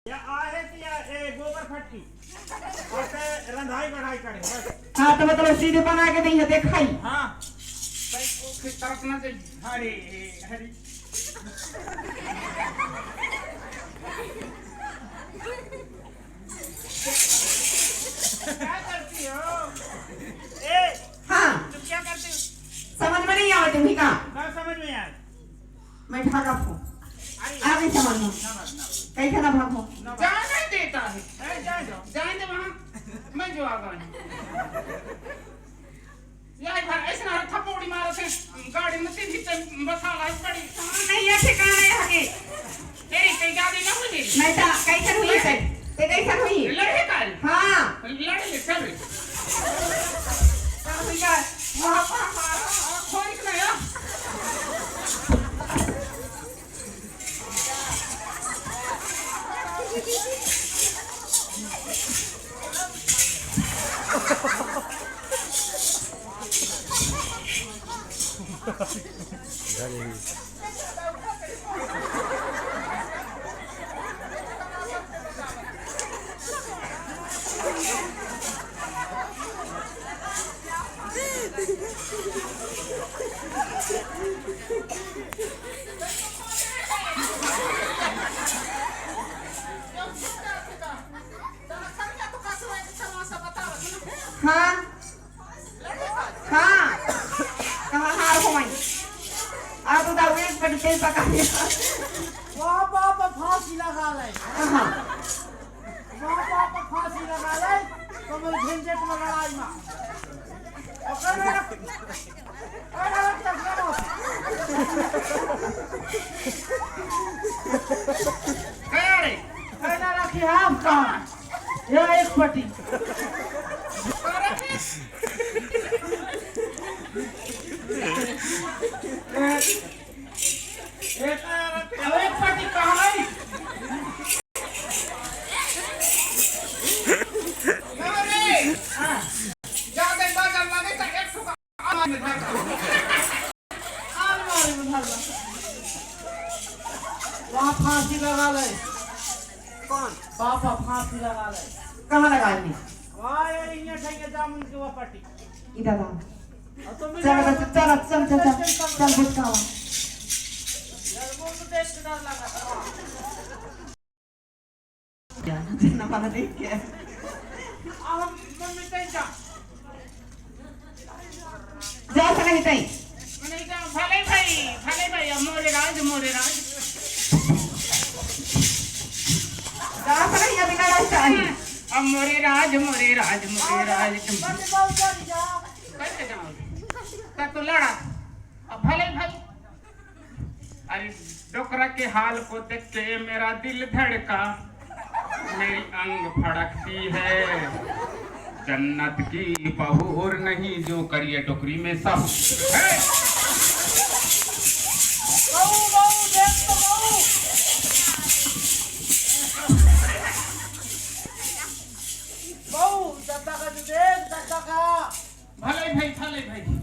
या आहे ती ए गोबर फटकी और से रंधाई बढ़ाई करे बस। हाँ तो मतलब सीधे बना के नहीं है देखाई। हाँ भाई वो फिर तरफ ना दे हरी हरी क्या करती हो ए? हाँ तुम क्या करती हो? समझ में नहीं आवे तुम्हें का? ना समझ में आए। मैं भागा हूँ। अरे आगे समझ में। कैसे ना भागो? जाने नहीं देता है। जाए जाओ जाने दे वहाँ मैं जो आ गया यार भर ऐसे ना थप्पड़ी मारो से गाड़ी में तीन हिस्से बसा ला पड़ी नहीं है ठिकाना है आगे। तेरी कई गाड़ी ना हुई मेरी मैं था कैसे हुई है? ते कैसे हुई? लड़े काल हाँ। लड़े ले चल भैया वहाँ पर खोई ना यार हाँ हाँ कहाँ हार हो मैं? आप तो दाऊ एक पर तेल पका दिया। वहाँ बाप फांसी लगा ले कहाँ? वहाँ बाप फांसी लगा ले तो मैं झंझट में लड़ाई में अरे अरे ना रखी आप कहाँ ये एक पट्टी एक पट्टी कहाँ है अरे जाने बाजार लगे तो एक ठुका वहाँ फांसी लगा ले कौन? पापा फांसी लगा ले कहाँ लगाएंगे? वहाँ ये इन्हें ठेके जामुन की वो पट्टी इधर आओ। और तुम चल चल चल चल चल चल बुझकावा। यार वो तो देख के डर लगा था जितना वाला देख के अब हम मम्मी कहीं जा जा सका नहीं कहीं। मैंने कहा भले भाई अब मोरे राज जा सका नहीं अभी ना रहता है। अब मोरे राज तुम मम्मी बहुत जल्दी जा कैसे जाओगे तो लड़ा अब भले भाई अरे डोकरा के हाल को देख के मेरा दिल धड़का मेरी अंग फड़कती है जन्नत की बहू और नहीं जो करिए टोकरी में सब बहू देख तो बहू दादा का जो देख दादा का भले भाई